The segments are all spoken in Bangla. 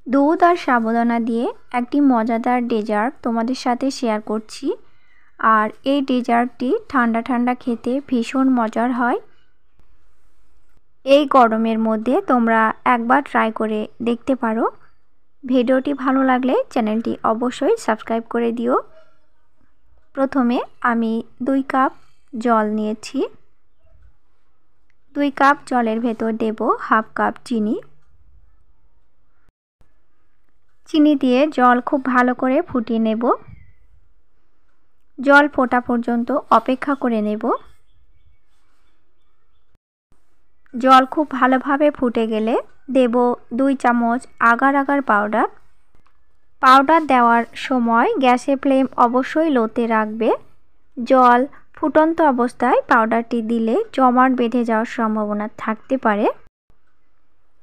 দুধ আর সাবুদানা দিয়ে একটি মজাদার ডেজার্ট তোমাদের সাথে শেয়ার করছি। আর এই ডেজার্টটি ঠান্ডা ঠান্ডা খেতে ভীষণ মজার হয়। এই গরমের মধ্যে তোমরা একবার ট্রাই করে দেখতে পারো। ভিডিওটি ভালো লাগলে চ্যানেলটি অবশ্যই সাবস্ক্রাইব করে দিও। প্রথমে আমি 2 কাপ জল নিয়েছি। 2 কাপ জলের ভেতর দেব হাফ কাপ চিনি। চিনি দিয়ে জল খুব ভালো করে ফুটিয়ে নেব। জল ফোটা পর্যন্ত অপেক্ষা করে নেব। জল খুব ভালোভাবে ফুটে গেলে দেব 2 চামচ আগার আগার পাউডার। পাউডার দেওয়ার সময় গ্যাসের ফ্লেম অবশ্যই লোতে রাখবে। জল ফুটন্ত অবস্থায় পাউডারটি দিলে জমাট বেঁধে যাওয়ার সম্ভাবনা থাকতে পারে।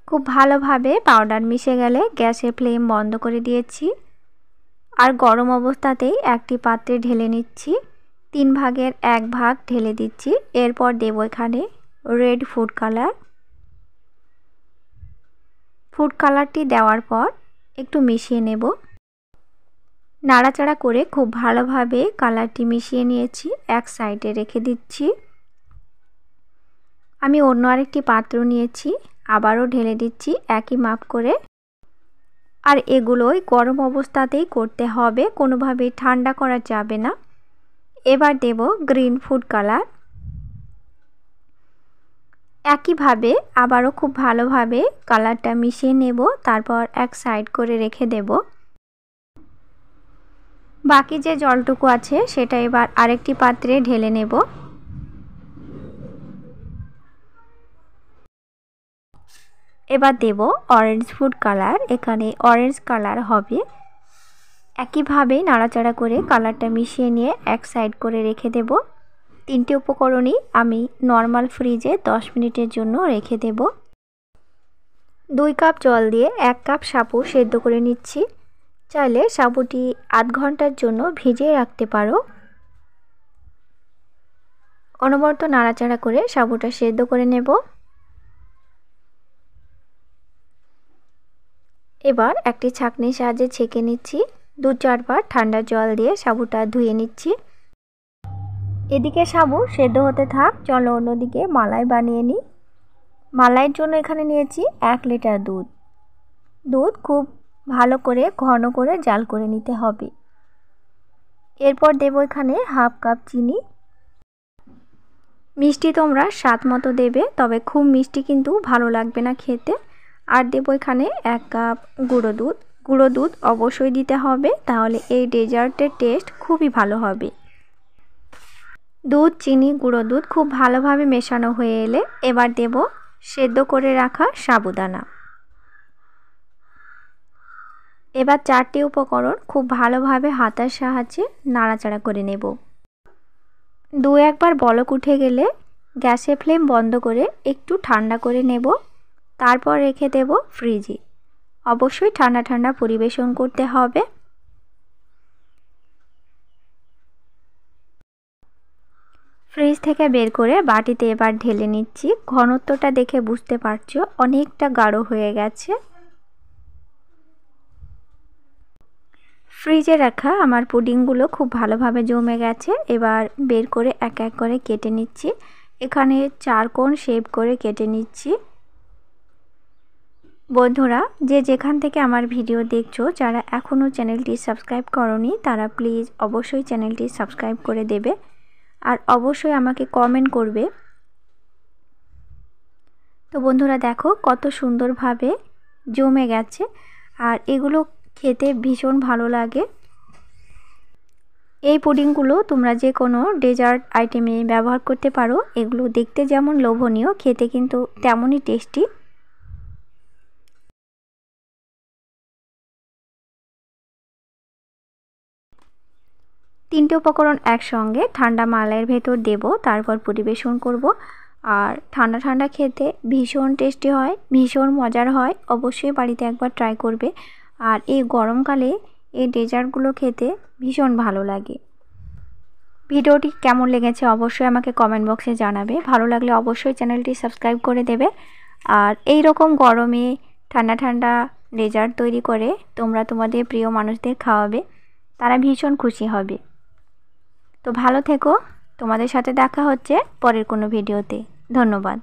খুব ভালোভাবে পাউডার মিশে গেলে গ্যাসের ফ্লেম বন্ধ করে দিয়েছি। আর গরম অবস্থাতেই একটি পাত্রে ঢেলে নিচ্ছি। 3 ভাগের 1 ভাগ ঢেলে দিচ্ছি। এরপর দেব এখানে রেড ফুড কালার। ফুড কালারটি দেওয়ার পর একটু মিশিয়ে নেব। নাড়াচাড়া করে খুব ভালোভাবে কালারটি মিশিয়ে নিয়েছি। এক সাইডে রেখে দিচ্ছি। আমি অন্য আরেকটি পাত্র নিয়েছি, আবারও ঢেলে দিচ্ছি একই মাপ করে। আর এগুলোই গরম অবস্থাতেই করতে হবে, কোনোভাবেই ঠান্ডা করা যাবে না। এবার দেব গ্রিন ফুড কালার। একইভাবে আবারও খুব ভালোভাবে কালারটা মিশিয়ে নেব। তারপর এক সাইড করে রেখে দেব। বাকি যে জলটুকু আছে সেটা এবার আরেকটি পাত্রে ঢেলে নেব। এবার দেব অরেঞ্জ ফুড কালার। এখানে অরেঞ্জ কালার হবে। একইভাবে নাড়াচাড়া করে কালারটা মিশিয়ে নিয়ে এক সাইড করে রেখে দেব। 3টে উপকরণই আমি নর্মাল ফ্রিজে 10 মিনিটের জন্য রেখে দেব। 2 কাপ জল দিয়ে 1 কাপ সাবু সেদ্ধ করে নিচ্ছি। চাইলে সাবুটি আধ ঘন্টার জন্য ভিজিয়ে রাখতে পারো। অনবরত নাড়াচাড়া করে সাবুটা সেদ্ধ করে নেব। এবার একটি ছাঁকনির সাহায্যে ছেঁকে নিচ্ছি। 2-4 বার ঠান্ডা জল দিয়ে সাবুটা ধুয়ে নিচ্ছি। এদিকে সাবু সেদ্ধ হতে থাক, চলো অন্যদিকে মালাই বানিয়ে নিই। মালাইয়ের জন্য এখানে নিয়েছি 1 লিটার দুধ। দুধ খুব ভালো করে ঘন করে জাল করে নিতে হবে। এরপর দেব এখানে হাফ কাপ চিনি। মিষ্টি তোমরা স্বাদ মতো দেবে, তবে খুব মিষ্টি কিন্তু ভালো লাগবে না খেতে। আর দেব এখানে 1 কাপ গুঁড়ো দুধ। গুঁড়ো দুধ অবশ্যই দিতে হবে, তাহলে এই ডেজার্টের টেস্ট খুবই ভালো হবে। দুধ, চিনি, গুঁড়ো দুধ খুব ভালোভাবে মেশানো হয়ে এলে এবার দেব সেদ্ধ করে রাখা সাবুদানা। এবার 4টে উপকরণ খুব ভালোভাবে হাতার সাহায্যে নাড়াচাড়া করে নেব। 2-1 বার বলক উঠে গেলে গ্যাসের ফ্লেম বন্ধ করে একটু ঠান্ডা করে নেব। তারপর রেখে দেব ফ্রিজে। অবশ্যই ঠান্ডা ঠান্ডা পরিবেশন করতে হবে। ফ্রিজ থেকে বের করে বাটিতে এবার ঢেলে নিচ্ছি। ঘনত্বটা দেখে বুঝতে পারছো অনেকটা গাঢ় হয়ে গেছে। ফ্রিজে রাখা আমার পুডিংগুলো খুব ভালোভাবে জমে গেছে। এবার বের করে এক এক করে কেটে নিচ্ছি। এখানে 4 কোণ শেপ করে কেটে নিচ্ছি। বন্ধুরা, যে যেখান থেকে আমার ভিডিও দেখছো, যারা এখনও চ্যানেলটি সাবস্ক্রাইব করোনি তারা প্লিজ অবশ্যই চ্যানেলটি সাবস্ক্রাইব করে দেবে। আর অবশ্যই আমাকে কমেন্ট করবে। তো বন্ধুরা দেখো কত সুন্দরভাবে জমে গেছে। আর এগুলো খেতে ভীষণ ভালো লাগে। এই পুডিংগুলো তোমরা যে কোনো ডেজার্ট আইটেমে ব্যবহার করতে পারো। এগুলো দেখতে যেমন লোভনীয়, খেতে কিন্তু তেমনই টেস্টি। তিনটে উপকরণ একসঙ্গে ঠান্ডা মালাইয়ের ভেতর দেব, তারপর পরিবেশন করব। আর ঠান্ডা ঠান্ডা খেতে ভীষণ টেস্টি হয়, ভীষণ মজার হয়। অবশ্যই বাড়িতে একবার ট্রাই করবে। আর এই গরমকালে এই ডেজার্টগুলো খেতে ভীষণ ভালো লাগে। ভিডিওটি কেমন লেগেছে অবশ্যই আমাকে কমেন্ট বক্সে জানাবে। ভালো লাগলে অবশ্যই চ্যানেলটি সাবস্ক্রাইব করে দেবে। আর এই রকম গরমে ঠান্ডা ঠান্ডা ডেজার্ট তৈরি করে তোমরা তোমাদের প্রিয় মানুষদের খাওয়াবে, তারা ভীষণ খুশি হবে। তো ভালো থেকো, তোমাদের সাথে দেখা হচ্ছে পরের কোনো ভিডিওতে। ধন্যবাদ।